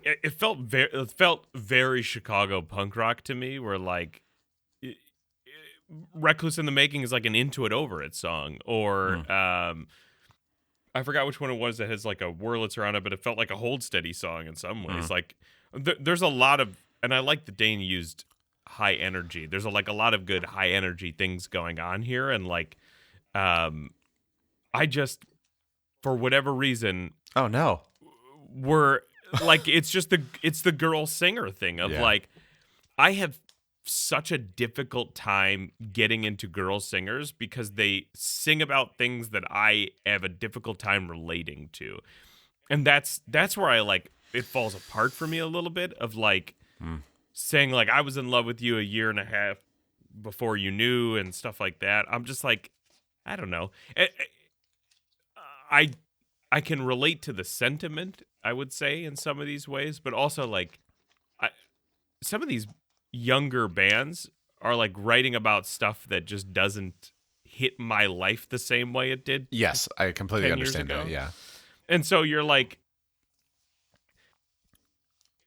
B: It felt very Chicago punk rock to me, where like Reckless in the Making is like an Into It Over It song, or I forgot which one it was that has like a Wurlitzer on it, but it felt like a Hold Steady song in some ways. Like there's a lot of, and I like that Dane used high energy. There's a lot of good high energy things going on here, and like I just, for whatever reason,
A: oh no,
B: we're like, it's the girl singer thing of like, I have such a difficult time getting into girl singers because they sing about things that I have a difficult time relating to. And that's where I like, it falls apart for me a little bit of like saying like, I was in love with you a year and a half before you knew and stuff like that. I'm just like, I don't know. I can relate to the sentiment, I would say, in some of these ways, but also like some of these younger bands are like writing about stuff that just doesn't hit my life the same way it did.
A: Yes, I completely understand that. Yeah.
B: And so you're like,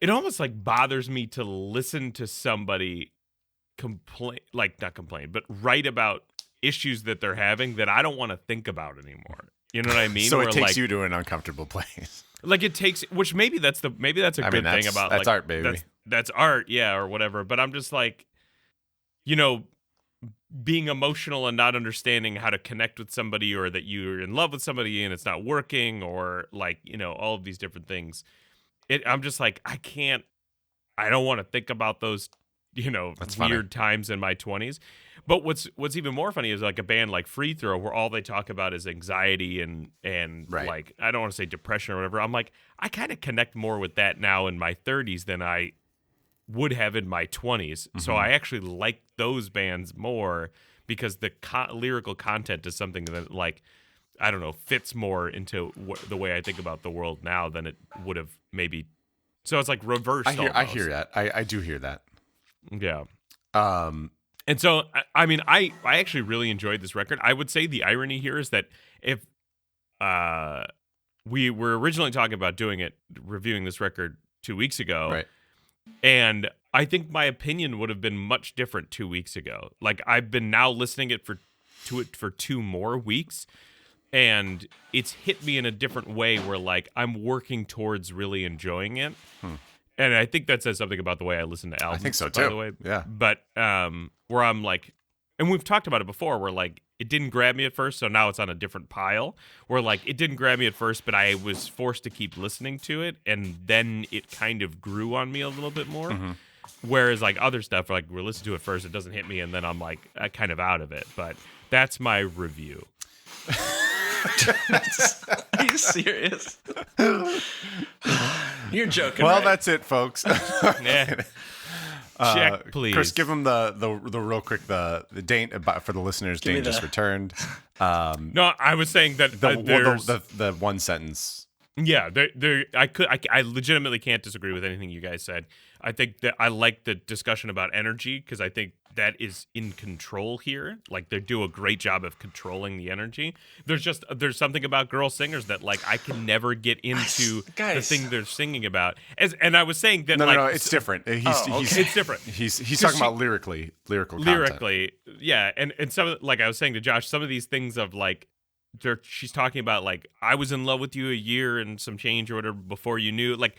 B: it almost like bothers me to listen to somebody not complain, but write about issues that they're having that I don't want to think about anymore. You know what I mean?
A: So it takes you to an uncomfortable place.
B: Like it takes, which maybe that's a good thing about
A: that's
B: like,
A: art, baby.
B: That's art, yeah, or whatever. But I'm just like, being emotional and not understanding how to connect with somebody, or that you're in love with somebody and it's not working, or like, all of these different things. I'm just like, I don't want to think about those,
A: That's
B: weird
A: funny.
B: times in my 20s. But what's even more funny is like a band like Free Throw, where all they talk about is anxiety and
A: right.
B: like, I don't want to say depression or whatever. I'm like, I kind of connect more with that now in my 30s than I would have in my 20s. So I actually like those bands more because the lyrical content is something that, like, I don't know, fits more into the way I think about the world now than it would have maybe. So it's like reversed.
A: I hear that. I do hear that.
B: Yeah. And so, I mean, I actually really enjoyed this record. I would say the irony here is that if we were originally talking about reviewing this record 2 weeks ago,
A: right.
B: And I think my opinion would have been much different 2 weeks ago. Like, I've been now listening to it for 2 more weeks, and it's hit me in a different way where, like, I'm working towards really enjoying it. And I think that says something about the way I listen to albums.
A: I think so too.
B: By the way,
A: yeah.
B: But where I'm like, and we've talked about it before, where like it didn't grab me at first, so now it's on a different pile. Where like it didn't grab me at first, but I was forced to keep listening to it, and then it kind of grew on me a little bit more. Whereas like other stuff, like we listen to it first, it doesn't hit me, and then I'm like kind of out of it. But that's my review.
C: Are you serious? You're joking.
A: Well,
C: right?
A: that's it, folks.
B: Check, please.
A: Chris, give him the real quick the Dane for the listeners. Dane just returned.
B: No, I was saying that
A: the one sentence.
B: Yeah, I legitimately can't disagree with anything you guys said. I think that I like the discussion about energy because I think that is in control here. Like they do a great job of controlling the energy. There's something about girl singers that like I can never get into the thing they're singing about. And I was saying that
A: no, it's different.
B: It's different.
A: He's talking about lyrical content.
B: Yeah, and some of, like I was saying to Josh, some of these things of like she's talking about like I was in love with you a year and some change or whatever before you knew. Like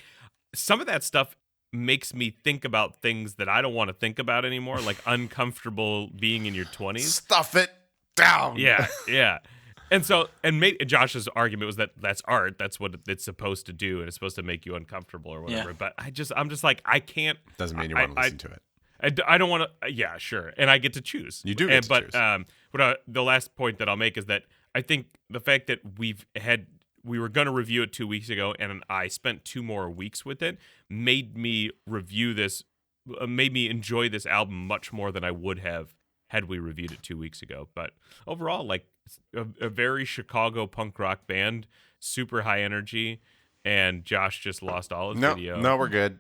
B: some of that stuff makes me think about things that I don't want to think about anymore, like uncomfortable being in your 20s.
A: Stuff it down.
B: Yeah. And so, Josh's argument was that that's art. That's what it's supposed to do, and it's supposed to make you uncomfortable or whatever. Yeah. But I'm just like, I can't.
A: Doesn't mean you want to listen to it.
B: I don't want to. Yeah, sure. And I get to choose.
A: You do get to choose.
B: But the last point that I'll make is that I think the fact that we were going to review it 2 weeks ago, and I spent 2 more weeks with it, made me review this, made me enjoy this album much more than I would have had we reviewed it 2 weeks ago. But overall, like a very Chicago punk rock band, super high energy, and Josh just lost all his video.
A: No, we're good.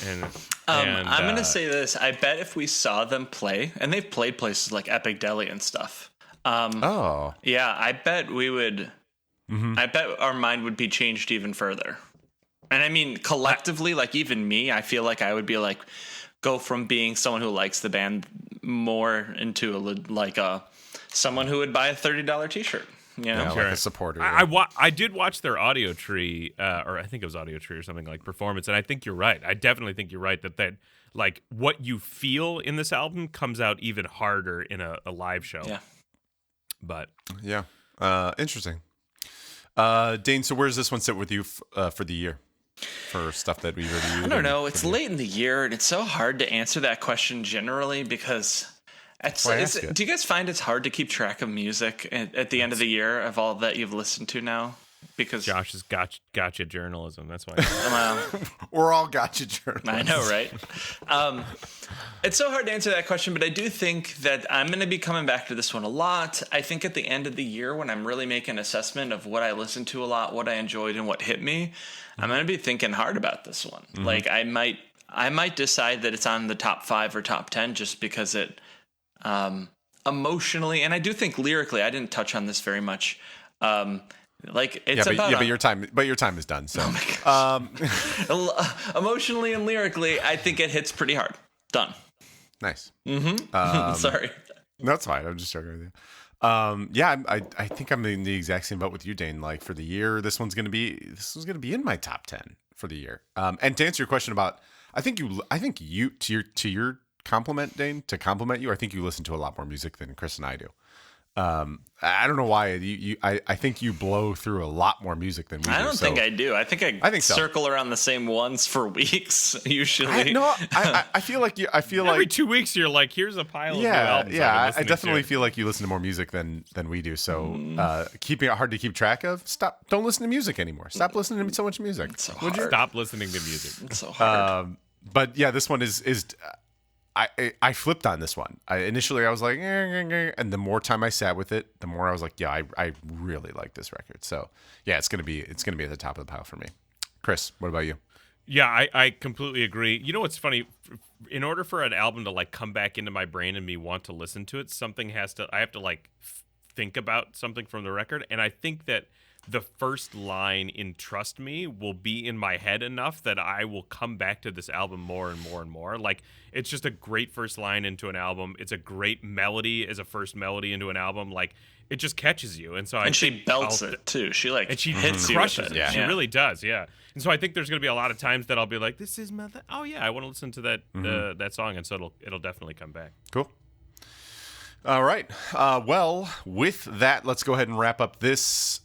C: And I'm going to say this. I bet if we saw them play, and they've played places like Epic Deli and stuff. Yeah, I bet we would... I bet our mind would be changed even further. And I mean, collectively, like even me, I feel like I would be like, go from being someone who likes the band more into someone who would buy a $30 t-shirt. You know?
A: Yeah, like a supporter.
B: I did watch their Audio Tree, or I think it was Audio Tree or something like performance. And I think you're right. I definitely think you're right that like what you feel in this album comes out even harder in a live show.
C: Yeah.
B: But
A: yeah. Interesting. Dane, so where does this one sit with you for the year? For stuff that we reviewed?
C: I don't know. It's late in the year, and it's so hard to answer that question generally because do you guys find it's hard to keep track of music at the end of the year of all that you've listened to now? Because
B: Josh has gotcha journalism. That's why.
A: We're all gotcha journalists.
C: I know, right? It's so hard to answer that question, but I do think that I'm going to be coming back to this one a lot. I think at the end of the year, when I'm really making an assessment of what I listened to a lot, what I enjoyed, and what hit me, I'm going to be thinking hard about this one. Mm-hmm. Like I might decide that it's on the top 5 or top 10 just because it emotionally, and I do think lyrically, I didn't touch on this very much. Like it's
A: but your time is done. So
C: emotionally and lyrically, I think it hits pretty hard. Done.
A: Nice.
C: Mm-hmm. Sorry.
A: That's fine. I'm just joking with you. I think I'm in the exact same boat with you, Dane. Like for the year, this one's gonna be in my top 10 for the year. And to answer your question about, I think you to your compliment, Dane, to compliment you, I think you listen to a lot more music than Chris and I do. I don't know why I think you blow through a lot more music than we do.
C: I don't think I do. I think I
A: so.
C: Circle around the same ones for weeks usually.
A: I feel like
B: every 2 weeks you're like, here's a pile of new albums.
A: Yeah, I definitely feel like you listen to more music than we do. So keeping it hard to keep track of. Don't listen to music anymore. Stop listening to so much music.
C: It's so
B: Would
C: hard.
B: you stop listening to music?
C: It's so hard.
A: But yeah, this one is. I flipped on this one. Initially I was like, and the more time I sat with it, the more I was like, yeah, I really like this record. So yeah, it's gonna be at the top of the pile for me. Chris, what about you?
B: Yeah, I completely agree. You know what's funny? In order for an album to like come back into my brain and me want to listen to it, I have to like think about something from the record, and I think that the first line in Trust Me will be in my head enough that I will come back to this album more and more and more. Like, it's just a great first line into an album. It's a great melody as a first melody into an album. Like, it just catches you. And so
C: she belts it too. She
B: hits
C: crushes
B: you with it. Yeah. She really does, yeah. And so I think there's going to be a lot of times that I'll be like, this is my oh yeah, I want to listen to that song, and so it'll definitely come back.
A: Cool. All right. Well, with that, let's go ahead and wrap up this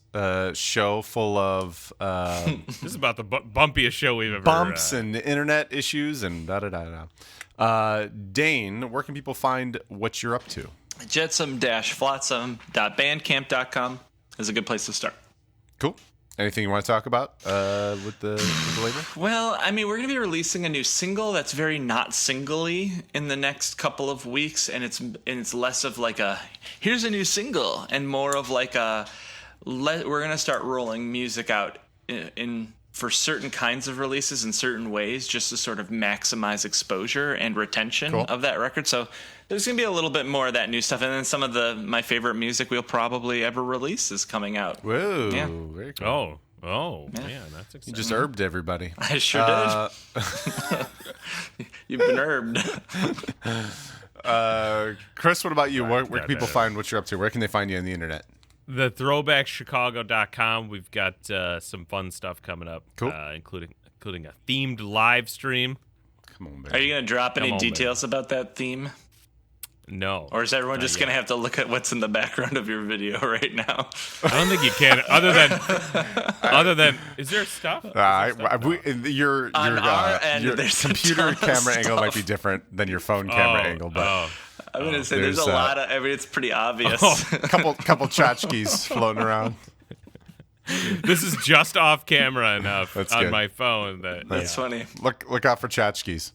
A: show full of
B: this is about the bumpiest show we've ever
A: bumps and internet issues and Dane, where can people find what you're up to?
C: Jetsam-flotsam.bandcamp.com is a good place to start.
A: Cool. Anything you want to talk about with the label?
C: Well, I mean, we're going to be releasing a new single that's very not singly in the next couple of weeks, and it's less of like a here's a new single and more of like a we're going to start rolling music out in for certain kinds of releases in certain ways, just to sort of maximize exposure and retention of that record. So there's going to be a little bit more of that new stuff. And then some of my favorite music we'll probably ever release is coming out.
A: Whoa.
C: Yeah.
A: Very cool.
B: Oh, man, that's exciting.
A: You just herbed everybody.
C: I sure did. You've been herbed.
A: Chris, what about you? Where can people find what you're up to? Where can they find you on the internet?
B: The throwbackchicago.com. We've got some fun stuff coming up, including a themed live stream.
A: Come on, baby.
C: Are you going to drop any details about that theme?
B: No.
C: Or is everyone just going to have to look at what's in the background of your video right now?
B: I don't think you can. Other than, is there stuff?
A: Your computer camera angle might be different than your phone camera angle, but
C: I'm going to say there's a lot of. I mean, it's pretty obvious.
A: Couple tchotchkes floating around.
B: This is just off camera enough on my phone.
C: That's funny.
A: Look out for tchotchkes.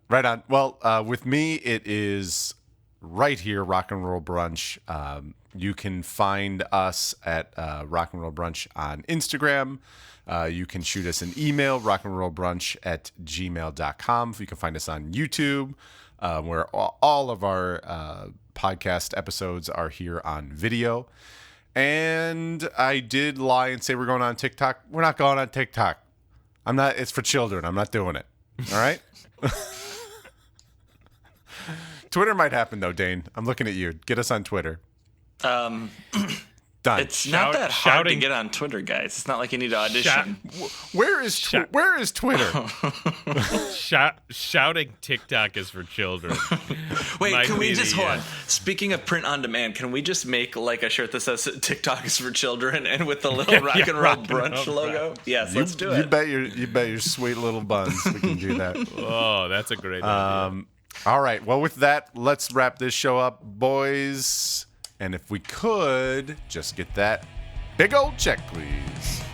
A: Right on. Well, with me, it is right here, Rock and Roll Brunch. You can find us at Rock and Roll Brunch on Instagram. You can shoot us an email, rockandrollbrunch@gmail.com. You can find us on YouTube, where all of our podcast episodes are here on video. And I did lie and say we're going on TikTok. We're not going on TikTok. I'm not. It's for children. I'm not doing it. All right? Twitter might happen, though, Dane. I'm looking at you. Get us on Twitter. Done.
C: It's not that hard to get on Twitter, guys. It's not like you need to audition.
A: Where is Twitter?
B: Shouting TikTok is for children.
C: Wait, can we just hold on? Speaking of print on demand, can we just make like a shirt that says TikTok is for children and with the little Rock and Roll Brunch logo? Yes, let's do it.
A: You bet your sweet little buns we can do that.
B: Oh, that's a great idea.
A: All right. Well, with that, let's wrap this show up, boys. And if we could just get that big old check, please.